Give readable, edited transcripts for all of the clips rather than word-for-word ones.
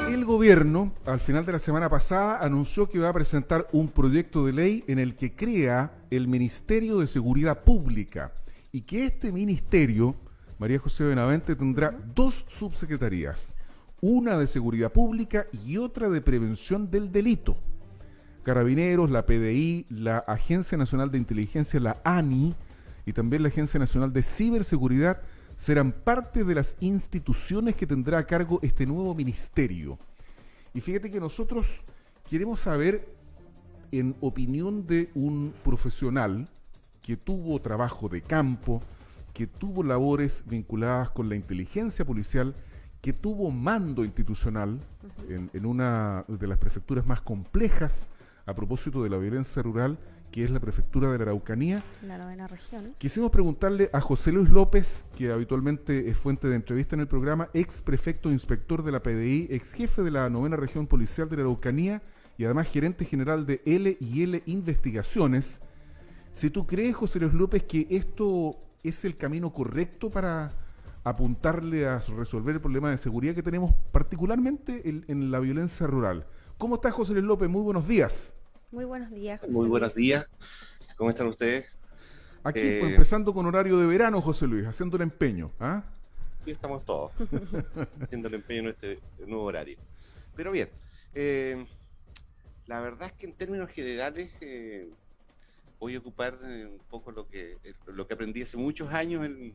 El gobierno, al final de la semana pasada, anunció que va a presentar un proyecto de ley en el que crea el Ministerio de Seguridad Pública y que este ministerio, María José Benavente, tendrá dos subsecretarías, una de Seguridad Pública y otra de Prevención del Delito. Carabineros, la PDI, la Agencia Nacional de Inteligencia, la ANI, y también la Agencia Nacional de Ciberseguridad serán parte de las instituciones que tendrá a cargo este nuevo ministerio. Y fíjate que nosotros queremos saber, en opinión de un profesional que tuvo trabajo de campo, que tuvo labores vinculadas con la inteligencia policial, que tuvo mando institucional en una de las prefecturas más complejas a propósito de la violencia rural, que es la prefectura de la Araucanía. La 9ª región. Quisimos preguntarle a José Luis López, que habitualmente es fuente de entrevista en el programa, ex prefecto inspector de la PDI, ex jefe de la 9ª región policial de la Araucanía y además gerente general de L&L Investigaciones. Si tú crees, José Luis López, que esto es el camino correcto para apuntarle a resolver el problema de seguridad que tenemos, particularmente en la violencia rural. ¿Cómo estás, José Luis López? Muy buenos días. Muy buenos días, José Muy buenos Luis. días. ¿Cómo están ustedes? Aquí, pues, empezando con horario de verano, José Luis, haciendo el empeño. ¿Ah? Sí, estamos todos haciendo el empeño en este nuevo horario. Pero bien, la verdad es que en términos generales voy a ocupar un poco lo que aprendí hace muchos años en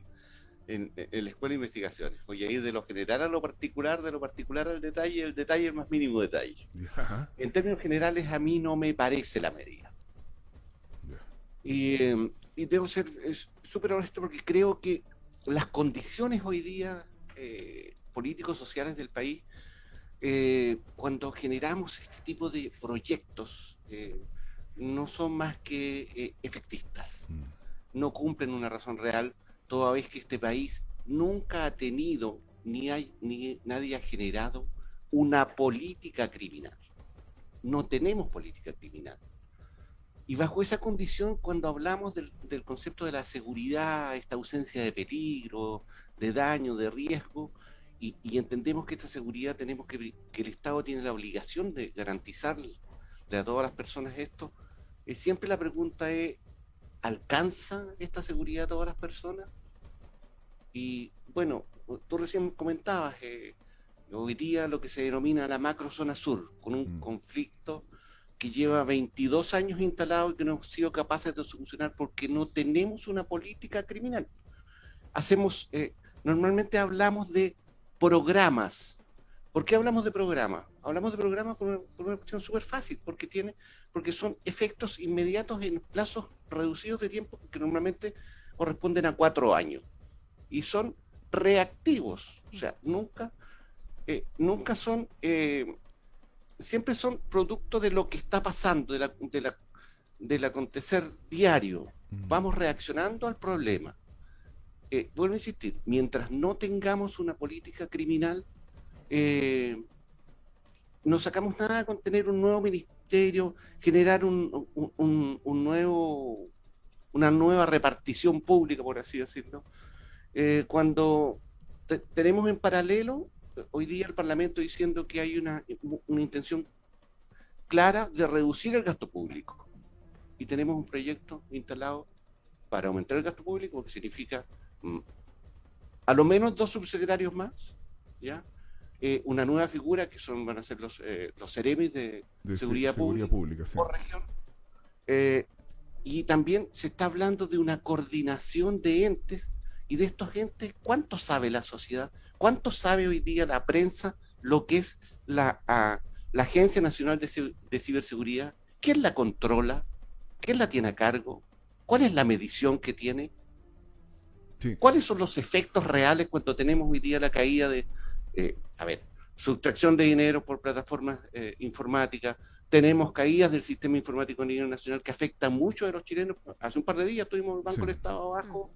la Escuela de Investigaciones. Voy a ir de lo general a lo particular, de lo particular al detalle, y el detalle el más mínimo detalle. Ajá. En términos generales, a mí no me parece la medida. Y debo ser súper honesto porque creo que las condiciones hoy día políticos sociales del país, cuando generamos este tipo de proyectos, no son más que efectistas. No cumplen una razón real, toda vez que este país nunca ha tenido ni nadie ha generado una política criminal. No tenemos política criminal. Y bajo esa condición, cuando hablamos del concepto de la seguridad, esta ausencia de peligro, de daño, de riesgo, y entendemos que esta seguridad que el Estado tiene la obligación de garantizarle a todas las personas esto, siempre la pregunta es, ¿alcanza esta seguridad a todas las personas? Y bueno, tú recién comentabas, hoy día lo que se denomina la macrozona sur, con un conflicto que lleva 22 años instalado y que no hemos sido capaces de solucionar porque no tenemos una política criminal. Normalmente hablamos de programas. ¿Por qué hablamos de programas? Hablamos de programas por una cuestión súper fácil, porque son efectos inmediatos en plazos reducidos de tiempo que normalmente corresponden a 4 años. Y son reactivos, o sea, nunca son, siempre son producto de lo que está pasando, del acontecer diario. Vamos reaccionando al problema. Vuelvo a insistir, mientras no tengamos una política criminal, no sacamos nada con tener un nuevo ministerio, generar una nueva repartición pública, por así decirlo. Cuando tenemos en paralelo hoy día el Parlamento diciendo que hay una intención clara de reducir el gasto público, y tenemos un proyecto instalado para aumentar el gasto público, que significa a lo menos 2 subsecretarios más, ¿ya? Una nueva figura que van a ser los seremis de seguridad pública sí. Por región. Y también se está hablando de una coordinación de entes. Y de estos entes, ¿cuánto sabe la sociedad? ¿Cuánto sabe hoy día la prensa lo que es la Agencia Nacional de Ciberseguridad? ¿Quién la controla? ¿Quién la tiene a cargo? ¿Cuál es la medición que tiene? Sí. ¿Cuáles son los efectos reales cuando tenemos hoy día la caída de, sustracción de dinero por plataformas informáticas? Tenemos caídas del sistema informático a nivel nacional que afecta mucho a los chilenos. Hace un par de días tuvimos el Banco del Estado abajo.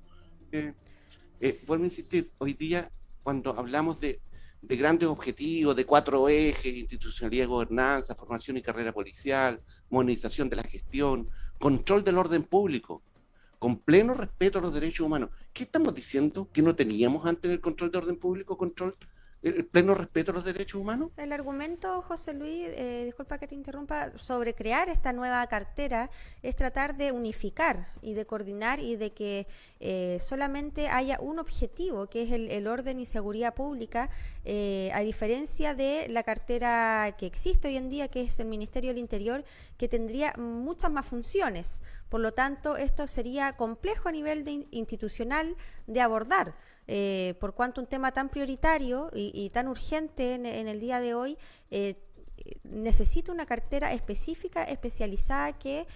Vuelvo a insistir, hoy día cuando hablamos de grandes objetivos, de 4 ejes: institucionalidad, gobernanza, formación y carrera policial, modernización de la gestión, control del orden público, con pleno respeto a los derechos humanos. ¿Qué estamos diciendo? ¿Que no teníamos antes en el control de orden público control el pleno respeto a los derechos humanos. El argumento, José Luis, disculpa que te interrumpa, sobre crear esta nueva cartera es tratar de unificar y de coordinar y de que solamente haya un objetivo, que es el orden y seguridad pública, a diferencia de la cartera que existe hoy en día, que es el Ministerio del Interior, que tendría muchas más funciones. Por lo tanto, esto sería complejo a nivel institucional de abordar. Por cuanto un tema tan prioritario y tan urgente en el día de hoy necesita una cartera específica, especializada, que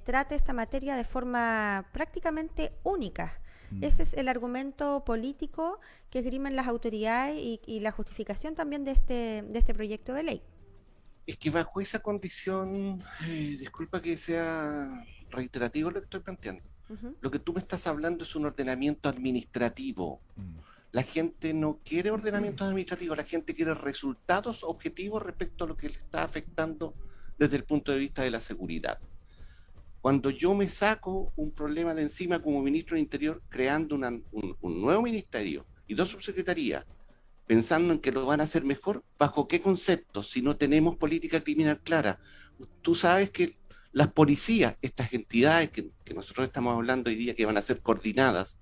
trate esta materia de forma prácticamente única. Ese es el argumento político que esgrimen las autoridades y la justificación también de este proyecto de ley. Es que bajo esa condición, disculpa que sea reiterativo lo que estoy planteando. Lo que tú me estás hablando es un ordenamiento administrativo. La gente no quiere ordenamientos administrativos, la gente quiere resultados objetivos respecto a lo que le está afectando desde el punto de vista de la seguridad. Cuando yo me saco un problema de encima como ministro del Interior, creando un nuevo ministerio y 2 subsecretarías, pensando en que lo van a hacer mejor, ¿bajo qué conceptos? Si no tenemos política criminal clara. Tú sabes que las policías, estas entidades que nosotros estamos hablando hoy día, que van a ser coordinadas,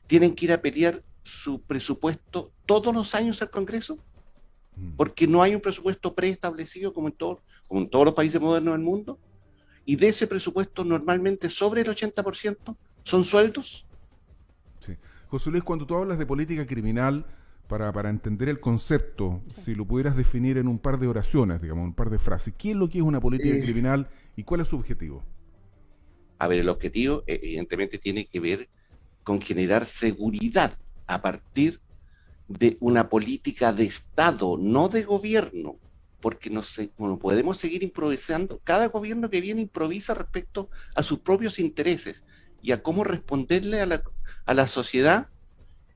tienen que ir a pelear su presupuesto todos los años al Congreso, porque no hay un presupuesto preestablecido como en todos los países modernos del mundo, y de ese presupuesto normalmente sobre el 80% son sueldos. Sí. José Luis, cuando tú hablas de política criminal, para entender el concepto, sí, si lo pudieras definir en un par de oraciones, digamos, un par de frases, ¿qué es lo que es una política criminal y cuál es su objetivo? A ver, el objetivo evidentemente tiene que ver con generar seguridad a partir de una política de Estado, no de gobierno, porque no podemos seguir improvisando. Cada gobierno que viene improvisa respecto a sus propios intereses y a cómo responderle a la sociedad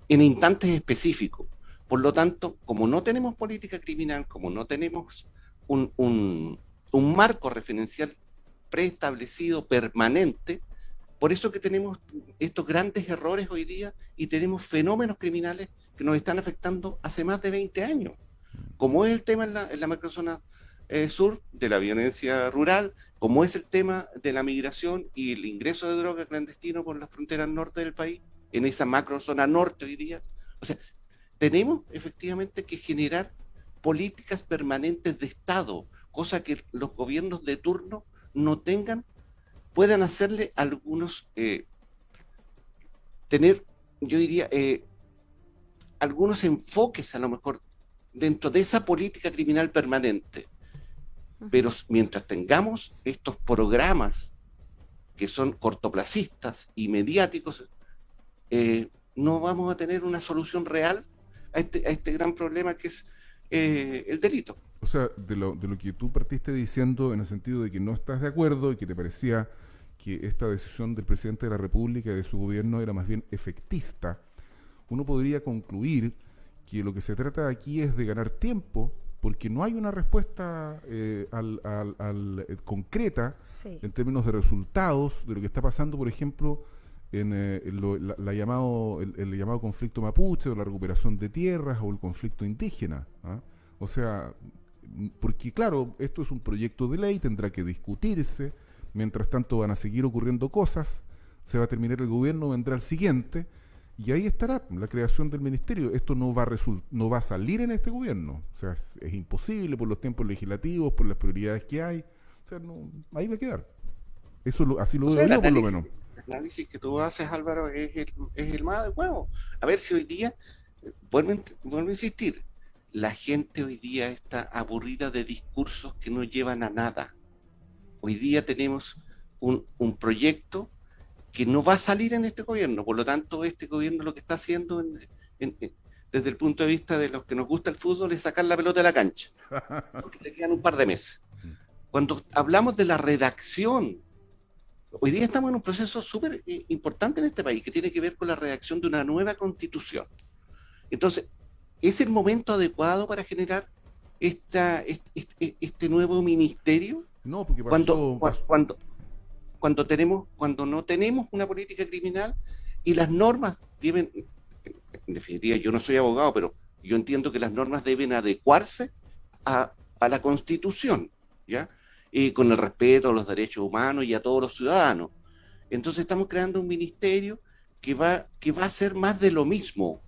en instantes específicos. Por lo tanto, como no tenemos política criminal, como no tenemos un marco referencial preestablecido permanente, por eso que tenemos estos grandes errores hoy día y tenemos fenómenos criminales que nos están afectando hace más de 20 años, como es el tema en la macrozona sur de la violencia rural, como es el tema de la migración y el ingreso de droga clandestino por las fronteras norte del país, en esa macrozona norte hoy día. O sea, tenemos efectivamente que generar políticas permanentes de Estado, cosa que los gobiernos de turno no puedan hacerle algunos, tener, yo diría, algunos enfoques a lo mejor dentro de esa política criminal permanente. Pero mientras tengamos estos programas que son cortoplacistas y mediáticos, no vamos a tener una solución real a este gran problema que es el delito. O sea, de lo que tú partiste diciendo, en el sentido de que no estás de acuerdo y que te parecía que esta decisión del presidente de la República y de su gobierno era más bien efectista, uno podría concluir que lo que se trata aquí es de ganar tiempo, porque no hay una respuesta concreta, sí, en términos de resultados de lo que está pasando, por ejemplo, en el llamado conflicto mapuche, o la recuperación de tierras, o el conflicto indígena, ¿ah? O sea, porque claro, esto es un proyecto de ley, tendrá que discutirse, mientras tanto van a seguir ocurriendo cosas, se va a terminar el gobierno, vendrá el siguiente, y ahí estará la creación del ministerio. Esto no va a salir en este gobierno, o sea, es imposible por los tiempos legislativos, por las prioridades que hay, o sea, ahí va a quedar. Así lo veo yo, por lo menos. El análisis que tú haces, Álvaro, es el más adecuado. A ver si hoy día, vuelvo a insistir, la gente hoy día está aburrida de discursos que no llevan a nada. Hoy día tenemos un proyecto que no va a salir en este gobierno, por lo tanto este gobierno lo que está haciendo desde el punto de vista de los que nos gusta el fútbol es sacar la pelota de la cancha, porque le quedan un par de meses. Cuando hablamos de la redacción, hoy día estamos en un proceso súper importante en este país que tiene que ver con la redacción de una nueva constitución. Entonces, ¿es el momento adecuado para generar este nuevo ministerio? No, porque cuando no tenemos una política criminal y las normas deben, en definitiva, yo no soy abogado, pero Yo entiendo que las normas deben adecuarse a la Constitución, ¿ya? Con el respeto a los derechos humanos y a todos los ciudadanos. Entonces estamos creando un ministerio que va a ser más de lo mismo.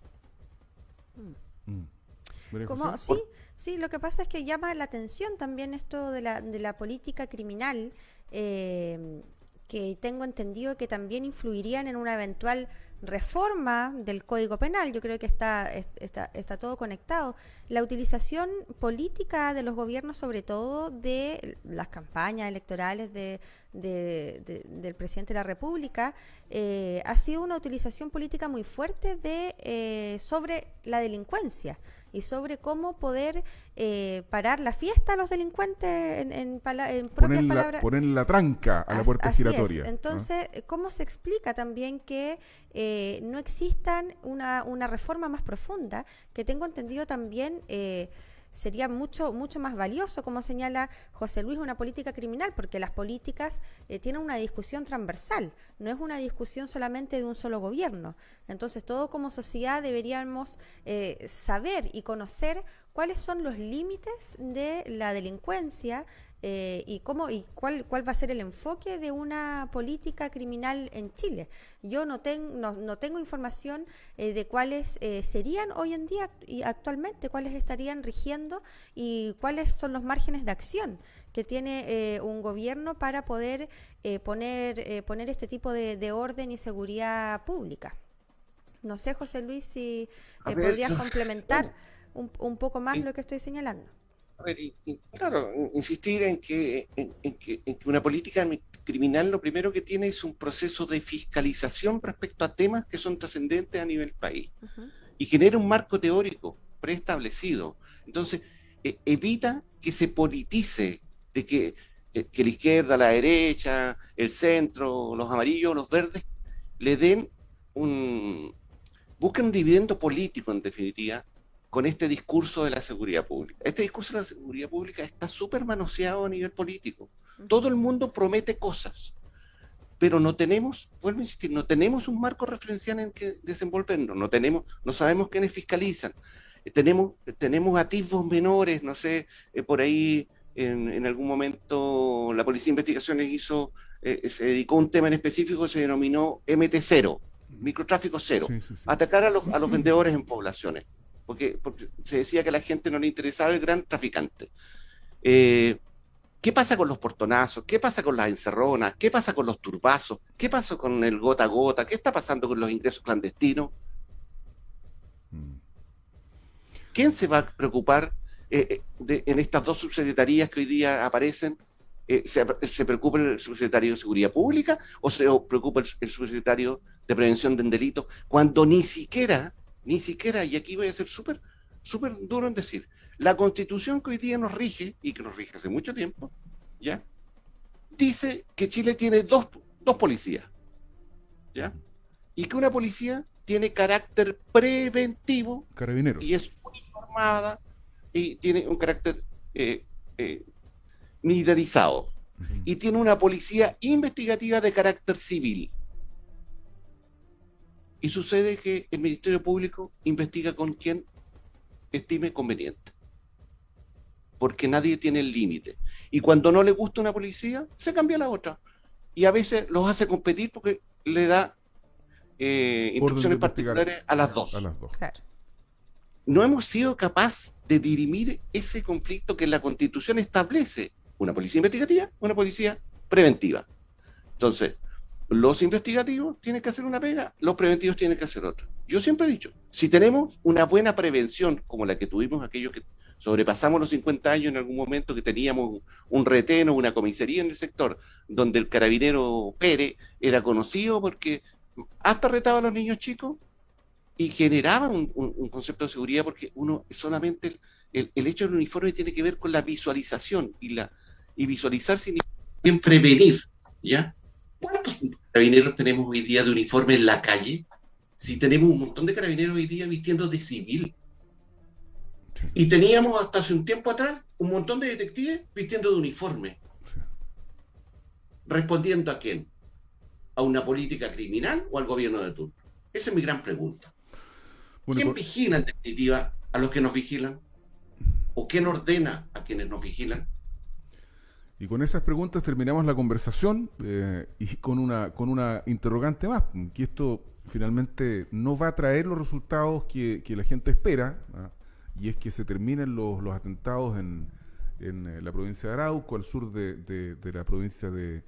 Como, sí, sí, lo que pasa es que llama la atención también esto de la política criminal, que tengo entendido que también influirían en una eventual reforma del Código Penal. Yo creo que está todo conectado. La utilización política de los gobiernos, sobre todo de las campañas electorales del presidente de la República, ha sido una utilización política muy fuerte sobre la delincuencia y sobre cómo poder parar la fiesta a los delincuentes en propias palabras. Poner la tranca a la puerta giratoria. Es. Entonces, ¿cómo se explica también que no existan una reforma más profunda? Que tengo entendido también sería mucho más valioso, como señala José Luis, una política criminal, porque las políticas tienen una discusión transversal, no es una discusión solamente de un solo gobierno. Entonces, todos como sociedad deberíamos saber y conocer cuáles son los límites de la delincuencia, y cuál va a ser el enfoque de una política criminal en Chile. Yo no tengo información de cuáles serían hoy en día y actualmente, cuáles estarían rigiendo y cuáles son los márgenes de acción que tiene un gobierno para poder poner este tipo de orden y seguridad pública. No sé, José Luis, si podrías complementar un poco más lo que estoy señalando. A ver, claro, insistir en que una política criminal lo primero que tiene es un proceso de fiscalización respecto a temas que son trascendentes a nivel país, y genera un marco teórico preestablecido. Entonces, evita que se politice, de que la izquierda, la derecha, el centro, los amarillos, los verdes, le den busquen un dividendo político, en definitiva, con este discurso de la seguridad pública. Este discurso de la seguridad pública está súper manoseado a nivel político. Todo el mundo promete cosas, pero no tenemos, vuelvo a insistir, no tenemos un marco referencial en que desenvolvernos, no sabemos quiénes fiscalizan. Tenemos atisbos menores, no sé, por ahí en algún momento la Policía de Investigaciones se dedicó a un tema en específico que se denominó MT0, microtráfico cero, atacar a los vendedores en poblaciones. Porque se decía que a la gente no le interesaba el gran traficante. ¿Qué pasa con los portonazos? ¿Qué pasa con las encerronas? ¿Qué pasa con los turbazos? ¿Qué pasa con el gota a gota? ¿Qué está pasando con los ingresos clandestinos? ¿Quién se va a preocupar en estas dos subsecretarías que hoy día aparecen? ¿Se preocupa el subsecretario de Seguridad Pública o se preocupa el subsecretario de Prevención del Delito? Cuando ni siquiera, y aquí voy a ser súper duro en decir, la Constitución que hoy día nos rige, y que nos rige hace mucho tiempo, ¿ya? Dice que Chile tiene dos policías, ¿ya? Y que una policía tiene carácter preventivo, Carabineros, y es uniformada, y tiene un carácter militarizado, y tiene una policía investigativa de carácter civil. Y sucede que el Ministerio Público investiga con quien estime conveniente, porque nadie tiene el límite. Y cuando no le gusta una policía, se cambia a la otra. Y a veces los hace competir porque le da instrucciones particulares a las dos. Claro. No hemos sido capaces de dirimir ese conflicto que la Constitución establece: una policía investigativa, una policía preventiva. Entonces, los investigativos tienen que hacer una pega, los preventivos tienen que hacer otra. Yo siempre he dicho, si tenemos una buena prevención, como la que tuvimos aquellos que sobrepasamos los 50 años en algún momento, que teníamos un retén o una comisaría en el sector, donde el carabinero Pérez era conocido porque hasta retaba a los niños chicos y generaba un concepto de seguridad, porque uno solamente, el hecho del uniforme tiene que ver con la visualización, y visualizar significa también prevenir, ¿ya? ¿Cuántos carabineros tenemos hoy día de uniforme en la calle? Si tenemos un montón de carabineros hoy día vistiendo de civil. Y teníamos hasta hace un tiempo atrás un montón de detectives vistiendo de uniforme. ¿Respondiendo a quién? ¿A una política criminal o al gobierno de turno? Esa es mi gran pregunta. Bueno, ¿quién vigila en definitiva a los que nos vigilan? ¿O quién ordena a quienes nos vigilan? Y con esas preguntas terminamos la conversación y con una interrogante más, que esto finalmente no va a traer los resultados que la gente espera, ¿ah? Y es que se terminen los atentados en la provincia de Arauco, al sur de la provincia al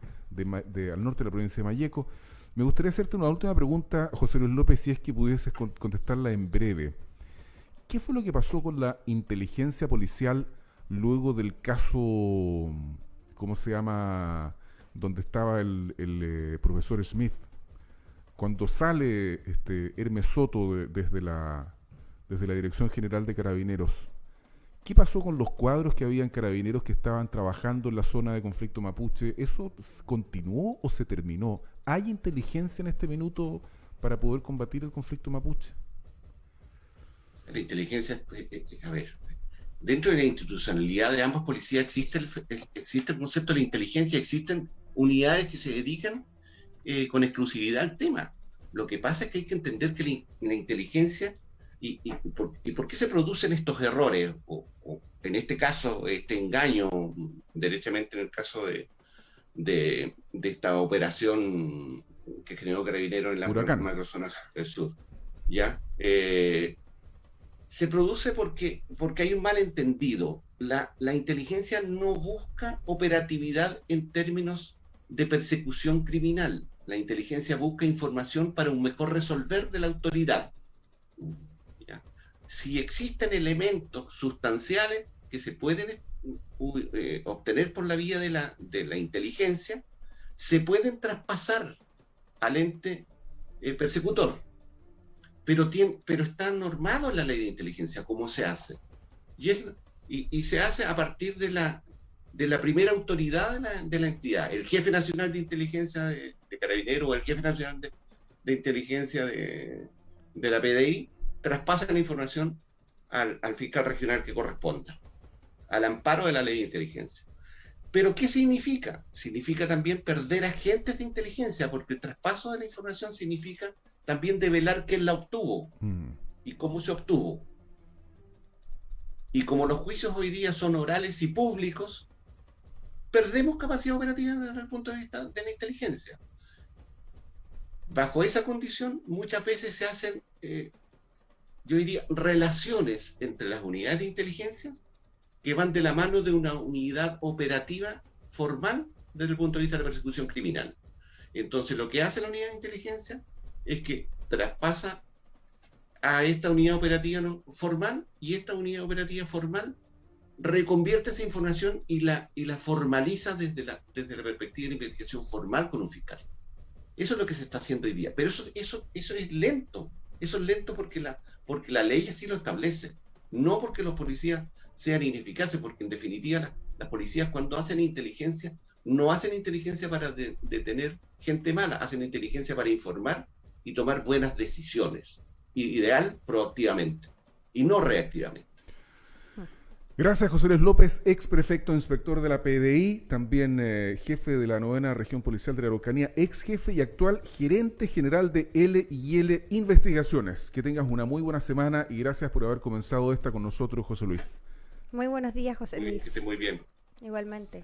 norte de la provincia de Malleco. Me gustaría hacerte una última pregunta, José Luis López, si es que pudieses contestarla en breve. ¿Qué fue lo que pasó con la inteligencia policial luego del caso, ¿cómo se llama?, donde estaba el profesor Smith? Cuando sale Hermes Soto desde la Dirección General de Carabineros, ¿qué pasó con los cuadros que habían carabineros que estaban trabajando en la zona de conflicto mapuche? ¿Eso continuó o se terminó? ¿Hay inteligencia en este minuto para poder combatir el conflicto mapuche? La inteligencia, a ver, dentro de la institucionalidad de ambas policías existe el concepto de la inteligencia, existen unidades que se dedican con exclusividad al tema. Lo que pasa es que hay que entender que la inteligencia y por qué se producen estos errores, o en este caso, este engaño, derechamente en el caso de esta operación que generó Carabineros en la macrozona sur, ¿ya? Se produce porque hay un malentendido. La inteligencia no busca operatividad en términos de persecución criminal. La inteligencia busca información para un mejor resolver de la autoridad. ¿Ya? Si existen elementos sustanciales que se pueden obtener por la vía de la inteligencia, se pueden traspasar al ente persecutor. Pero está normado en la ley de inteligencia cómo se hace. Y se hace a partir de la primera autoridad de la entidad. El jefe nacional de inteligencia de Carabineros o el jefe nacional de inteligencia de la PDI traspasa la información al fiscal regional que corresponda, al amparo de la ley de inteligencia. ¿Pero qué significa? Significa también perder agentes de inteligencia, porque el traspaso de la información significa también develar quién la obtuvo y cómo se obtuvo. Y como los juicios hoy día son orales y públicos, perdemos capacidad operativa desde el punto de vista de la inteligencia. Bajo esa condición, muchas veces se hacen, yo diría, relaciones entre las unidades de inteligencia que van de la mano de una unidad operativa formal desde el punto de vista de la persecución criminal. Entonces, lo que hace la unidad de inteligencia es que traspasa a esta unidad operativa formal, y esta unidad operativa formal reconvierte esa información y la formaliza desde la perspectiva de la investigación formal con un fiscal. Eso es lo que se está haciendo hoy día. Pero eso es lento. Eso es lento porque la ley así lo establece. No porque los policías sean ineficaces, porque en definitiva las policías, cuando hacen inteligencia, no hacen inteligencia para detener gente mala, hacen inteligencia para informar y tomar buenas decisiones. Ideal, proactivamente, y no reactivamente. Gracias, José Luis López, ex prefecto inspector de la PDI, también jefe de la 9ª Región Policial de la Araucanía, ex jefe y actual gerente general de L&L Investigaciones. Que tengas una muy buena semana y gracias por haber comenzado esta con nosotros, José Luis. Muy buenos días, José Luis. Que esté muy bien. Igualmente.